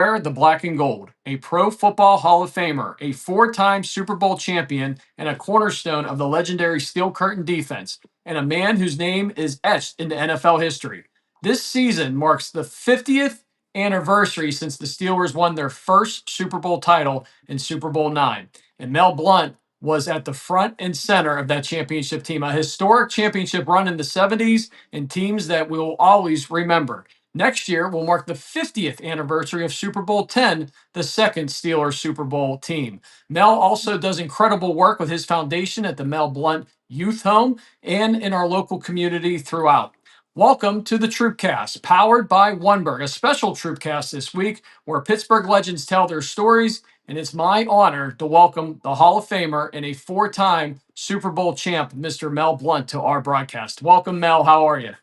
Wear the black and gold, a Pro Football Hall of Famer, a four-time Super Bowl champion, and a cornerstone of the legendary Steel Curtain defense, and a man whose name is etched into NFL history. This season marks the 50th anniversary since the Steelers won their first Super Bowl title in Super Bowl IX. And Mel Blount was at the front and center of that championship team, a historic championship run in the 70s and teams that we'll always remember. Next year will mark the 50th anniversary of Super Bowl X, the second Steelers Super Bowl team. Mel also does incredible work with his foundation at the Mel Blount Youth Home and in our local community throughout. Welcome to the TroupCast, powered by oneBURGH, a special TroupCast this week where Pittsburgh legends tell their stories, and it's my honor to welcome the Hall of Famer and a four-time Super Bowl champ, Mr. Mel Blount, to our broadcast. Welcome, Mel. How are you?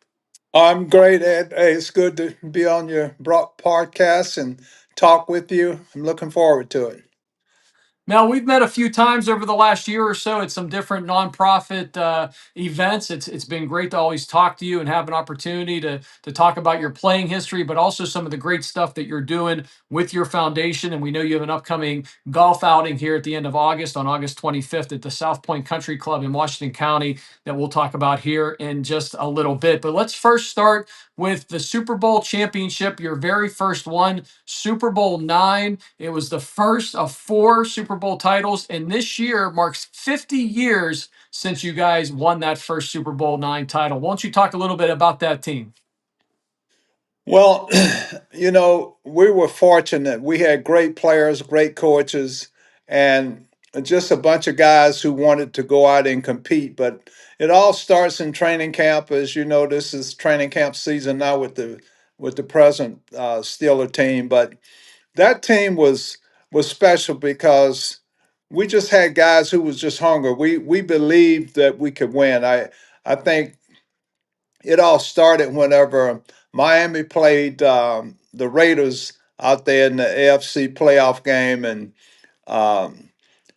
I'm great, Ed. Hey, it's good to be on your podcast and talk with you. I'm looking forward to it. Mel, we've met a few times over the last year or so at some different nonprofit events. It's been great to always talk to you and have an opportunity to talk about your playing history, but also some of the great stuff that you're doing with your foundation. And we know you have an upcoming golf outing here at the end of August, on August 25th, at the Southpointe Country Club in Washington County that we'll talk about here in just a little bit. But let's first start with the Super Bowl championship, your very first one, Super Bowl IX. It was the first of four Super Bowl titles, and this year marks 50 years since you guys won that first Super Bowl IX title. Won't you talk a little bit about that team? Well, we were fortunate. We had great players, great coaches, and just a bunch of guys who wanted to go out and compete. But it all starts in training camp. As you know, this is training camp season now with the present Steeler team. But that team was special because we just had guys who was just hungry. We believed that we could win. I think it all started whenever Miami played the Raiders out there in the AFC playoff game, and um,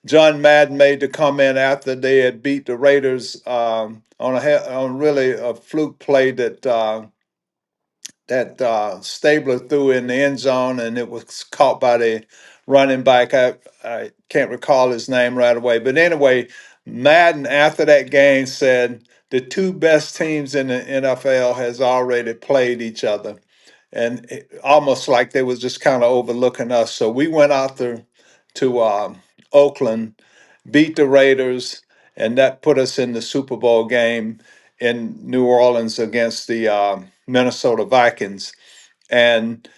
John Madden made the comment after they had beat the Raiders on really a fluke play that Stabler threw in the end zone, and it was caught by the running back. I can't recall his name right away, but anyway, Madden after that game said the two best teams in the NFL has already played each other, and almost like they was just kind of overlooking us. So we went out there to Oakland, beat the Raiders, and that put us in the Super Bowl game in New Orleans against the Minnesota Vikings. And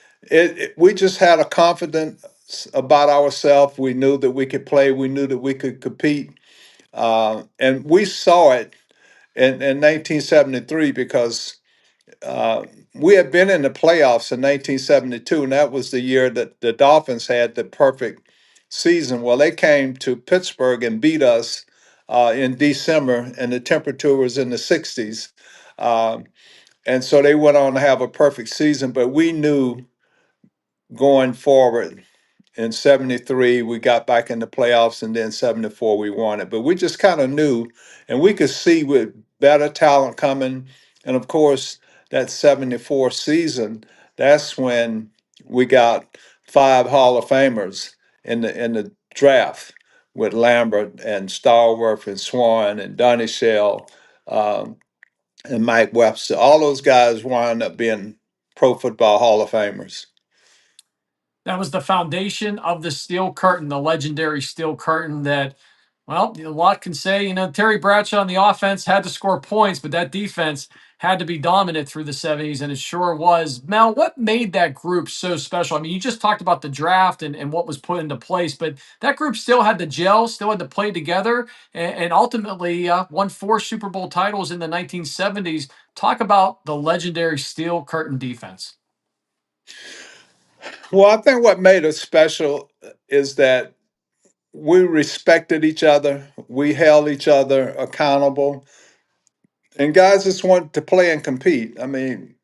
we just had a confidence about ourselves. We knew that we could play. We knew that we could compete. And we saw it in 1973 because we had been in the playoffs in 1972, and that was the year that the Dolphins had the perfect season. Well, they came to Pittsburgh and beat us in December, and the temperature was in the 60s. Um, and so they went on to have a perfect season, but we knew going forward in 73 we got back in the playoffs, and then 74 we won it. But we just kind of knew, and we could see with better talent coming. And of course, that 74 season, that's when we got five Hall of Famers in the draft with Lambert and Stallworth and Swan and Donnie Shell, um, and Mike Webster. All those guys wound up being Pro Football Hall of Famers. That was the foundation of the Steel Curtain, the legendary Steel Curtain that, well, a lot can say. Terry Bradshaw on the offense had to score points, but that defense had to be dominant through the 70s, and it sure was. Mel, what made that group so special? I mean, you just talked about the draft and what was put into place, but that group still had to gel, still had to play together, and ultimately won four Super Bowl titles in the 1970s. Talk about the legendary Steel Curtain defense. Well, I think what made us special is that we respected each other, we held each other accountable, and guys just wanted to play and compete. I mean,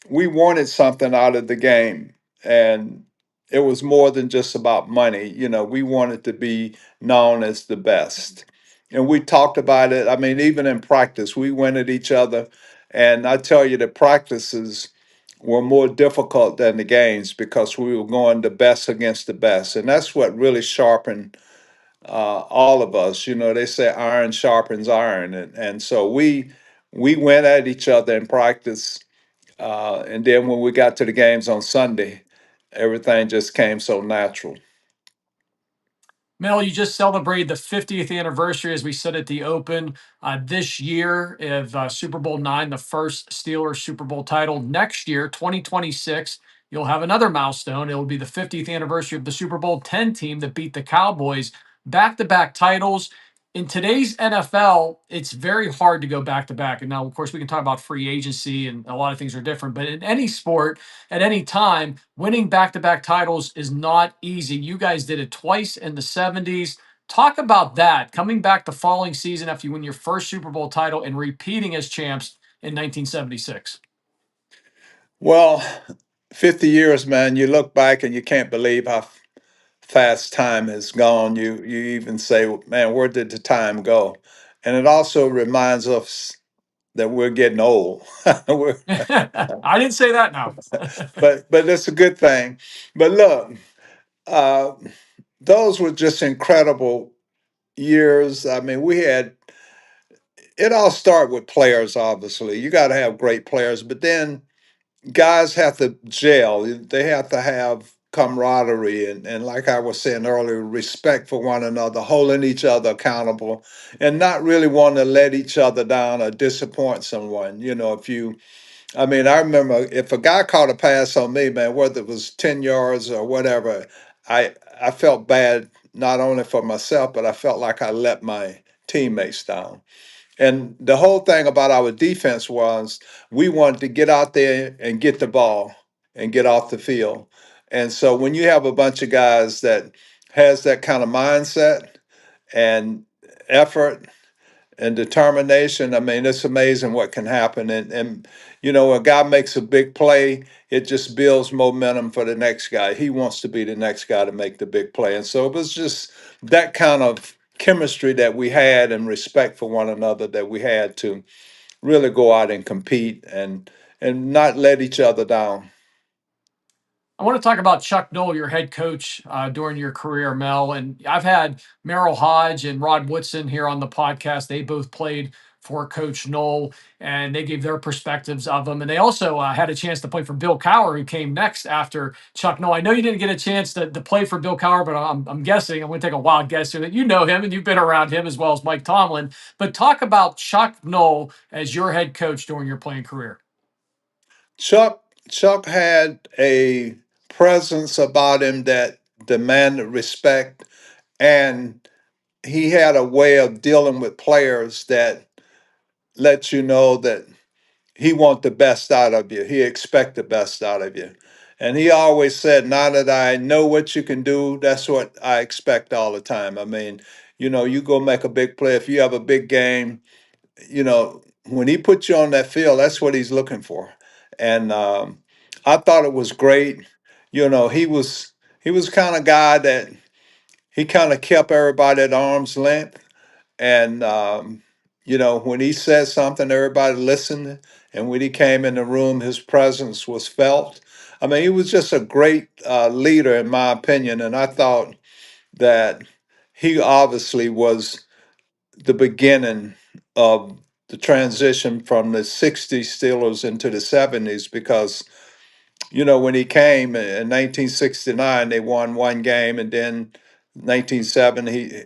we wanted something out of the game, and it was more than just about money. We wanted to be known as the best. And we talked about it. I mean, even in practice, we went at each other. And I tell you, the practices were more difficult than the games because we were going the best against the best, and that's what really sharpened all of us. You know, they say iron sharpens iron, and so we went at each other in practice, and then when we got to the games on Sunday, everything just came so natural. Mel, you just celebrated the 50th anniversary, as we said at the Open, this year of Super Bowl IX, the first Steelers Super Bowl title. Next year, 2026, you'll have another milestone. It will be the 50th anniversary of the Super Bowl X team that beat the Cowboys. Back to back titles. In today's NFL, it's very hard to go back to back. And now, of course, we can talk about free agency and a lot of things are different. But in any sport, at any time, winning back to back titles is not easy. You guys did it twice in the 70s. Talk about that, coming back the following season after you win your first Super Bowl title and repeating as champs in 1976. Well, 50 years, man, you look back and you can't believe how fast time has gone. You even say, man, where did the time go? And it also reminds us that we're getting old. I didn't say that now. But it's a good thing. But look, uh, those were just incredible years. I mean, we had it all start with players. Obviously, you got to have great players, but then guys have to gel. They have to have camaraderie and like I was saying earlier, respect for one another, holding each other accountable, and not really wanting to let each other down or disappoint someone. You know, if you I mean, I remember if a guy caught a pass on me, man, whether it was 10 yards or whatever, I felt bad not only for myself, but I felt like I let my teammates down. And the whole thing about our defense was we wanted to get out there and get the ball and get off the field. And so when you have a bunch of guys that has that kind of mindset and effort and determination, I mean, it's amazing what can happen. And you know, a guy makes a big play, it just builds momentum for the next guy. He wants to be the next guy to make the big play. And so it was just that kind of chemistry that we had and respect for one another that we had to really go out and compete and not let each other down. I want to talk about Chuck Noll, your head coach during your career, Mel. And I've had Merrill Hodge and Rod Woodson here on the podcast. They both played for Coach Noll, and they gave their perspectives of them. And they also had a chance to play for Bill Cowher, who came next after Chuck Noll. I know you didn't get a chance to play for Bill Cowher, but I'm guessing, I'm going to take a wild guess here, that you know him and you've been around him as well as Mike Tomlin. But talk about Chuck Noll as your head coach during your playing career. Chuck had a presence about him that demanded respect, and he had a way of dealing with players that let you know that he want the best out of you. He expect the best out of you. And he always said, now that I know what you can do, that's what I expect all the time. I mean, you know, you go make a big play. If you have a big game, you know, when he puts you on that field, that's what he's looking for. And I thought it was great. You know, he was kind of guy that he kind of kept everybody at arm's length. And you know, when he said something, everybody listened. And when he came in the room, his presence was felt. I mean, he was just a great leader, in my opinion. And I thought that he obviously was the beginning of the transition from the 60s Steelers into the 70s because, you know, when he came in 1969, they won one game. And then 1970,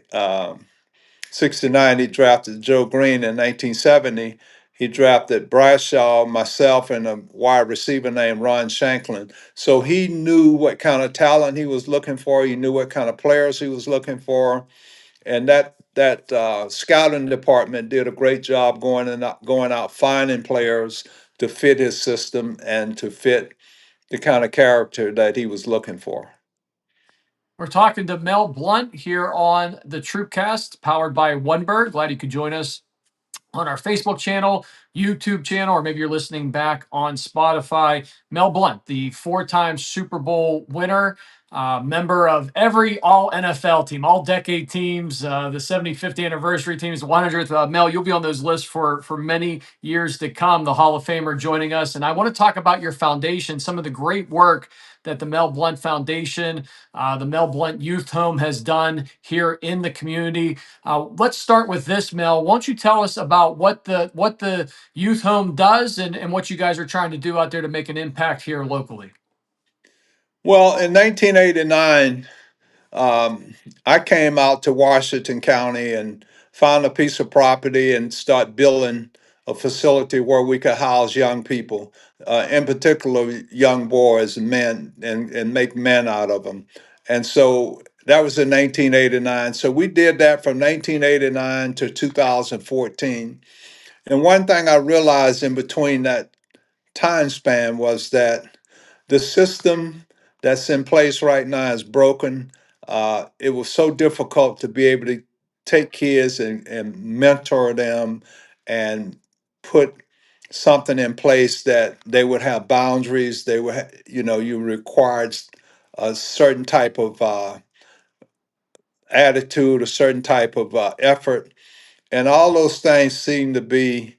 69, he drafted Joe Green. In 1970, he drafted Bradshaw, myself, and a wide receiver named Ron Shanklin. So he knew what kind of talent he was looking for. He knew what kind of players he was looking for, and that scouting department did a great job going out finding players to fit his system and to fit the kind of character that he was looking for. We're talking to Mel Blount here on the TroupCast, powered by oneBURGH. Glad you could join us on our Facebook channel, YouTube channel, or maybe you're listening back on Spotify. Mel Blount, the four-time Super Bowl winner, member of every all NFL team, all decade teams, the 75th anniversary teams, 100th. Mel, you'll be on those lists for many years to come. The Hall of Famer joining us, and I want to talk about your foundation, some of the great work that the Mel Blount Foundation, the Mel Blount Youth Home has done here in the community. Let's start with this, Mel. Won't you tell us about what the youth home does and what you guys are trying to do out there to make an impact here locally? Well, in 1989, I came out to Washington County and found a piece of property and start building a facility where we could house young people, in particular young boys and men, and make men out of them. And so that was in 1989. So we did that from 1989 to 2014. And one thing I realized in between that time span was that the system that's in place right now is broken. It was so difficult to be able to take kids and mentor them and put something in place that they would have boundaries. They would, you required a certain type of attitude, a certain type of effort, and all those things seem to be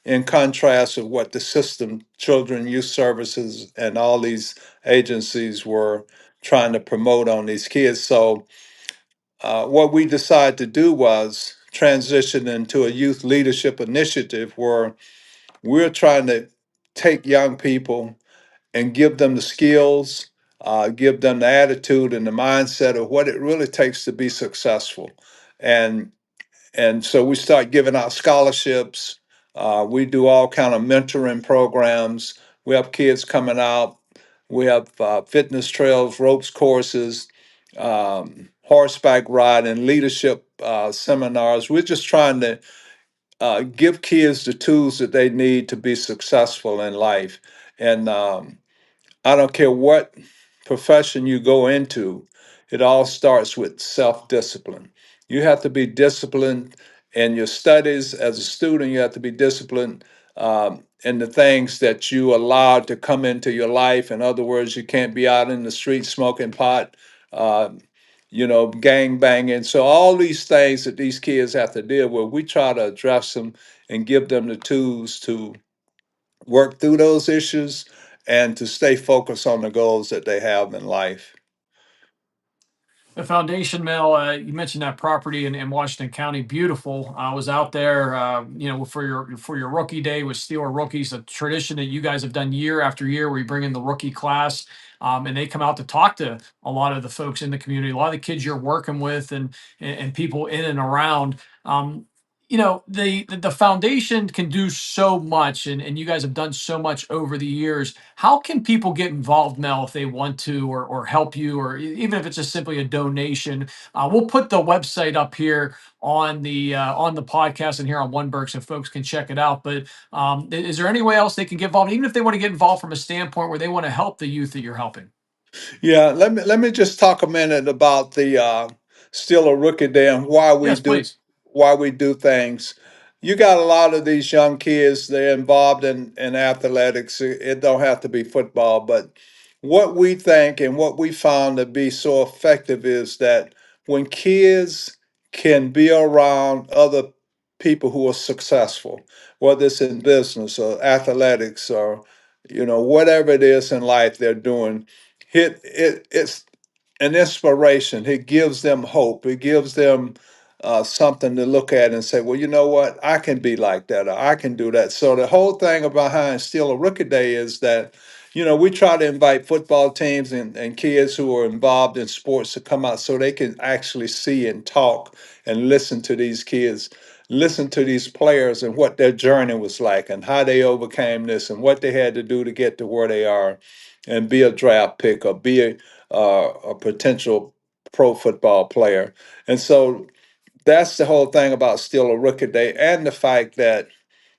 in contrast with what the system, Children Youth Services, and all these agencies were trying to promote on these kids. So, what we decided to do was transition into a youth leadership initiative where we're trying to take young people and give them the skills, give them the attitude and the mindset of what it really takes to be successful. And so we start giving out scholarships. We do all kind of mentoring programs. We have kids coming out. We have fitness trails, ropes courses, horseback riding, leadership seminars. We're just trying to give kids the tools that they need to be successful in life. And I don't care what profession you go into, it all starts with self discipline. You have to be disciplined in your studies as a student, you have to be disciplined in the things that you allow to come into your life. In other words, you can't be out in the street smoking pot. Uh, Gang banging. So all these things that these kids have to deal with, we try to address them and give them the tools to work through those issues and to stay focused on the goals that they have in life. The foundation, Mel, you mentioned that property in Washington County, beautiful. I was out there, for your rookie day with Steeler rookies, a tradition that you guys have done year after year, where you bring in the rookie class, and they come out to talk to a lot of the folks in the community, a lot of the kids you're working with, and people in and around. The foundation can do so much, and you guys have done so much over the years. How can people get involved, Mel, if they want to, or help you, or even if it's just simply a donation? We'll put the website up here on the podcast and here on oneBURGH, so folks can check it out. But is there any way else they can get involved, even if they want to get involved from a standpoint where they want to help the youth that you're helping? Yeah, let me just talk a minute about the still a rookie day and why we Yes, do please. things. You got a lot of these young kids, they're involved in athletics. It don't have to be football, but what we think and what we found to be so effective is that when kids can be around other people who are successful, whether it's in business or athletics or whatever it is in life they're doing, it's an inspiration. It gives them hope. It gives them something to look at and say, well, you know what? I can be like that, or I can do that. So the whole thing behind Still a Rookie Day is that, we try to invite football teams and kids who are involved in sports to come out so they can actually see and talk and listen to these kids, listen to these players and what their journey was like and how they overcame this and what they had to do to get to where they are and be a draft pick or be a potential pro football player. And so that's the whole thing about Still a Rookie Day and the fact that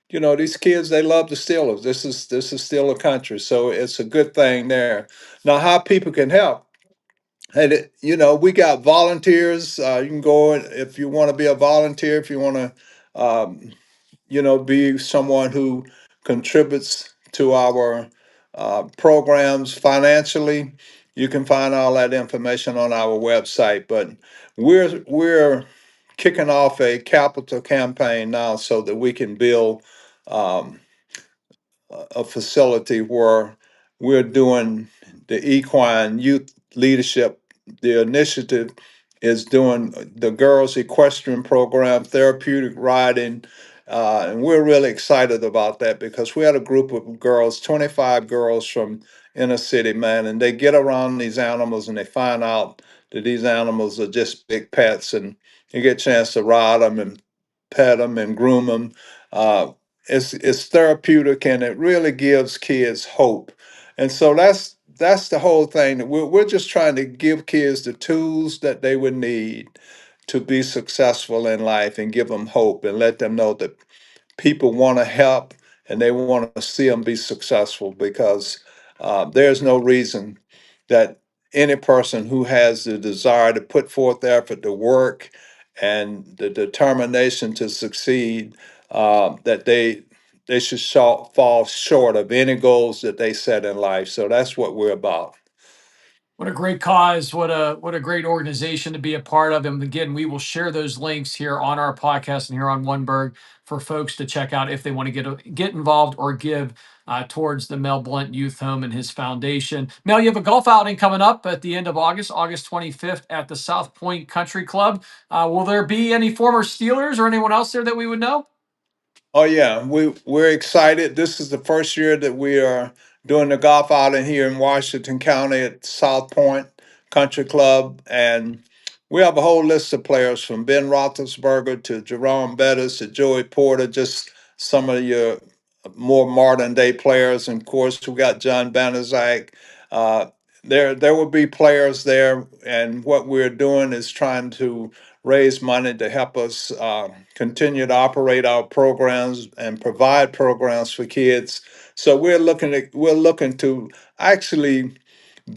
these kids, they love the Steelers. This is still a country, so it's a good thing there. Now, how people can help. And we got volunteers. You can go if you want to be a volunteer. If you want to be someone who contributes to our programs financially, you can find all that information on our website. But we're kicking off a capital campaign now so that we can build um, a facility where we're doing the equine youth leadership. The initiative is doing the girls equestrian program, therapeutic riding, and we're really excited about that because we had a group of girls, 25 girls from inner city, man, and they get around these animals and they find out that these animals are just big pets, and you get a chance to ride them and pet them and groom them. Uh, it's therapeutic and it really gives kids hope. And so that's the whole thing. That we're just trying to give kids the tools that they would need to be successful in life and give them hope and let them know that people want to help and they want to see them be successful because there's no reason that any person who has the desire to put forth the effort to work and the determination to succeed, that they should fall short of any goals that they set in life. So that's what we're about. What a great cause. What a great organization to be a part of. And again, we will share those links here on our podcast and here on oneBURGH for folks to check out if they want to get involved or give towards the Mel Blount Youth Home and his foundation. Mel, you have a golf outing coming up at the end of August, August 25th at the Southpointe Country Club. Will there be any former Steelers or anyone else there that we would know? Oh yeah, we're excited. This is the first year that we are doing the golf outing here in Washington County at South Point Country Club, and we have a whole list of players from Ben Roethlisberger to Jerome Bettis to Joey Porter, just some of your more modern day players. And of course, we got John Banaszak. Uh, there will be players there, and what we're doing is trying to raise money to help us continue to operate our programs and provide programs for kids. So we're looking to actually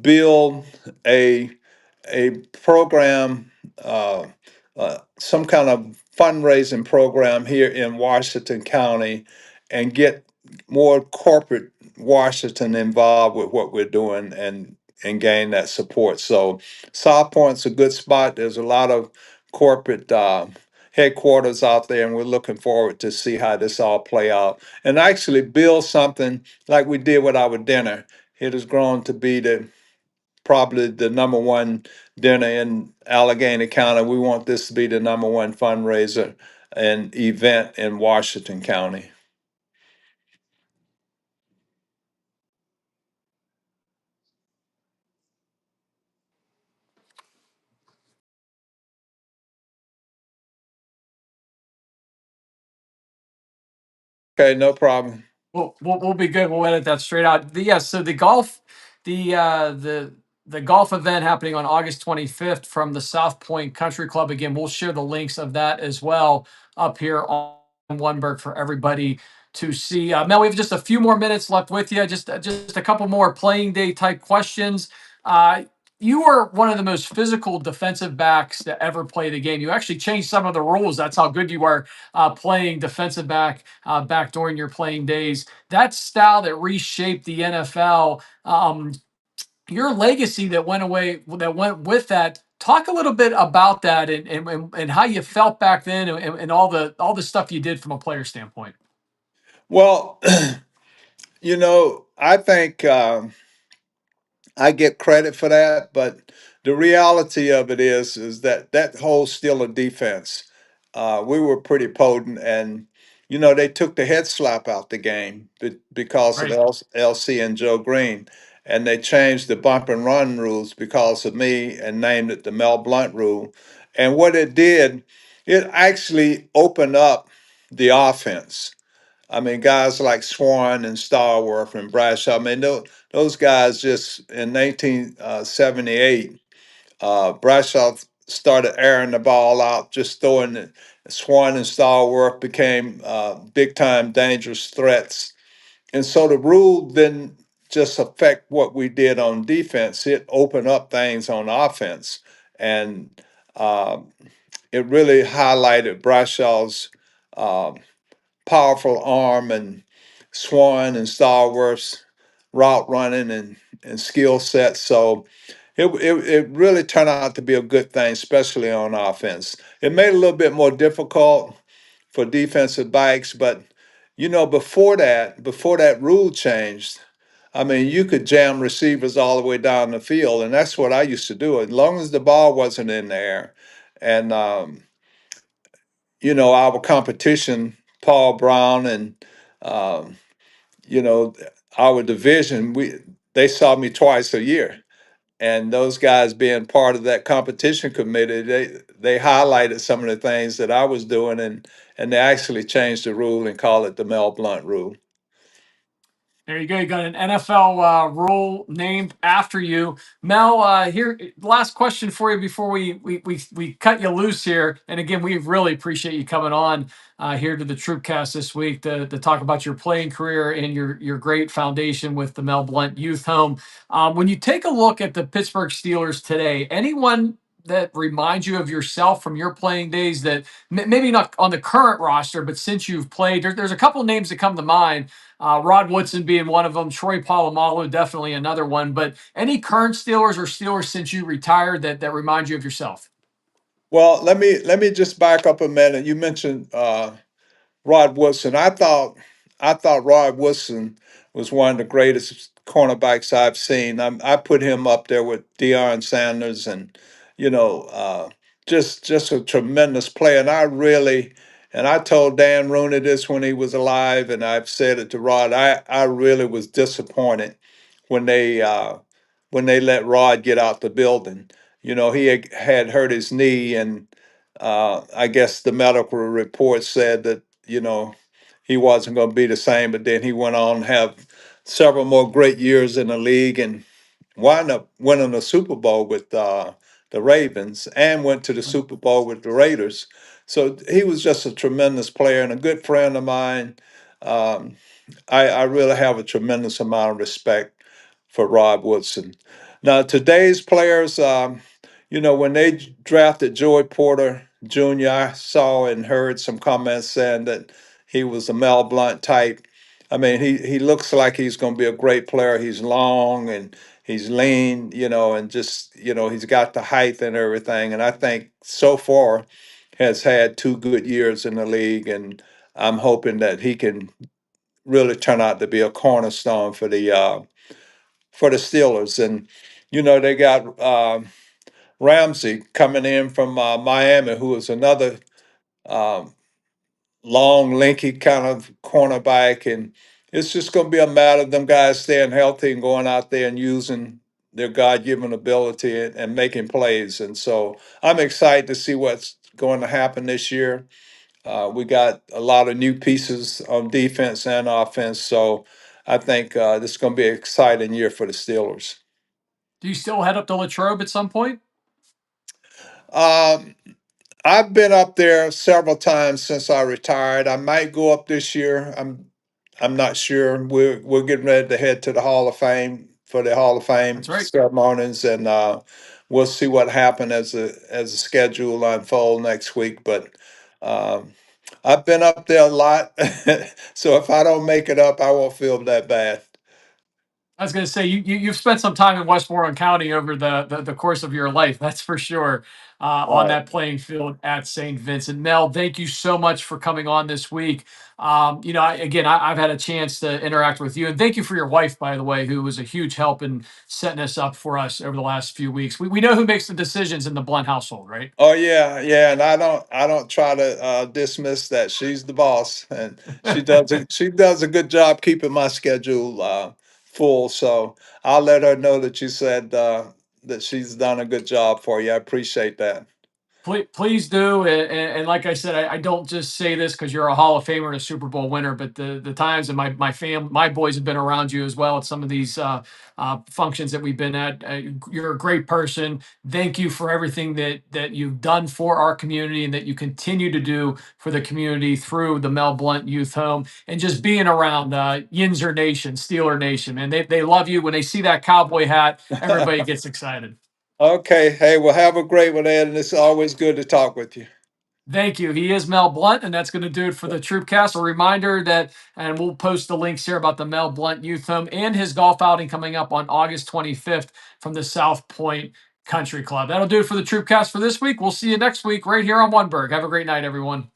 build a a program, uh, some kind of fundraising program here in Washington County, and get more corporate Washington involved with what we're doing and gain that support. So South Point's a good spot. There's a lot of corporate headquarters out there, and we're looking forward to see how this all play out and actually build something like we did with our dinner. It has grown to be probably the number one dinner in Allegheny County. We want this to be the number one fundraiser and event in Washington County. Okay, no problem. We'll be good. We'll edit that straight out. Yes, so the uh, the the golf event happening on August 25th from the South Point Country Club. Again, we'll share the links of that as well up here on oneBURGH for everybody to see. Mel, we have just a few more minutes left with you. Just a couple more playing day type questions. Uh, you were one of the most physical defensive backs to ever play the game. You actually changed some of the rules. That's how good you are playing defensive back during your playing days. That style that reshaped the NFL, your legacy that went away, that went with that. Talk a little bit about that and how you felt back then and all the stuff you did from a player standpoint. Well, I think I get credit for that, but the reality of it is that that whole Steeler defense, we were pretty potent, and they took the head slap out the game because of Right. LC and Joe Green, and they changed the bump and run rules because of me and named it the Mel Blount rule. And what it did, it actually opened up the offense. I mean, guys like Swan and Starworth and Bradshaw. I mean, those guys just in 1978, Bradshaw started airing the ball out, just throwing it. Swan and Starworth became big time dangerous threats. And so the rule didn't just affect what we did on defense, it opened up things on offense. And it really highlighted Bradshaw's. Um, powerful arm and Swan and Stallworth's route running and skill set. So it really turned out to be a good thing, especially on offense. It made it a little bit more difficult for defensive backs, but before that rule changed, I mean, you could jam receivers all the way down the field, and that's what I used to do. As long as the ball wasn't in the air, and our competition, Paul Brown and um, you know our division, we they saw me twice a year, and those guys being part of that competition committee, they highlighted some of the things that I was doing, and they actually changed the rule and called it the Mel Blount rule. There you go. You got an NFL rule named after you, Mel. Here, last question for you before we cut you loose here. And again, we really appreciate you coming on here to the TroupCast this week to talk about your playing career and your great foundation with the Mel Blount Youth Home. When you take a look at the Pittsburgh Steelers today, anyone that reminds you of yourself from your playing days that maybe not on the current roster, but since you've played, there's a couple names that come to mind. Rod Woodson being one of them, Troy Polamalu definitely another one. But any current Steelers or Steelers since you retired that remind you of yourself? Well, let me just back up a minute. You mentioned Rod Woodson. I thought Rod Woodson was one of the greatest cornerbacks I've seen. I put him up there with Deion Sanders, and you know, uh, just a tremendous player. And I told Dan Rooney this when he was alive, and I've said it to Rod. I really was disappointed when they let Rod get out the building. He had hurt his knee, and I guess the medical report said that he wasn't going to be the same. But then he went on to have several more great years in the league and wound up winning a Super Bowl with the Ravens and went to the Super Bowl with the Raiders. So he was just a tremendous player and a good friend of mine. Um, I really have a tremendous amount of respect for Rod Woodson. Now, today's players, when they drafted Joey Porter Jr., I saw and heard some comments saying that he was a Mel Blount type. I mean, he looks like he's going to be a great player. He's long and he's lean, and just, he's got the height and everything. And I think so far has had 2 good years in the league. And I'm hoping that he can really turn out to be a cornerstone for the Steelers. And they got Ramsey coming in from Miami, who is another um, long, lanky kind of cornerback, and it's just going to be a matter of them guys staying healthy and going out there and using their God-given ability and making plays. And so I'm excited to see what's going to happen this year. We got a lot of new pieces on defense and offense, so I think this is going to be an exciting year for the Steelers. Do you still head up to Latrobe at some point? Um, I've been up there several times since I retired. I might go up this year. I'm not sure. We're getting ready to head to the Hall of Fame for the Hall of Fame That's right. ceremonies, and we'll see what happens as the schedule unfold next week. But um, I've been up there a lot, so if I don't make it up, I won't feel that bad. I was going to say you've spent some time in Westmoreland County over the course of your life. That's for sure. On Right. that playing field at St. Vincent. Mel, thank you so much for coming on this week. I've had a chance to interact with you, and thank you for your wife, by the way, who was a huge help in setting us up for us over the last few weeks. We know who makes the decisions in the Blunt household, right? Oh yeah, yeah, and I don't try to dismiss that. She's the boss, and she does a good job keeping my schedule full. So I'll let her know that you said that she's done a good job for you. I appreciate that. Please do, and like I said, I don't just say this because you're a Hall of Famer and a Super Bowl winner, but the times that my boys have been around you as well at some of these functions that we've been at. You're a great person. Thank you for everything that you've done for our community and that you continue to do for the community through the Mel Blount Youth Home and just being around Yinzer Nation, Steeler Nation, man. They love you. When they see that cowboy hat, everybody gets excited. Okay, hey, well, have a great one, Ed, and it's always good to talk with you. Thank you. He is Mel Blount, and that's going to do it for the TroupCast. A reminder that, and we'll post the links here about the Mel Blount Youth Home and his golf outing coming up on August 25th from the Southpointe Country Club. That'll do it for the TroupCast for this week. We'll see you next week right here on oneBURGH. Have a great night, everyone.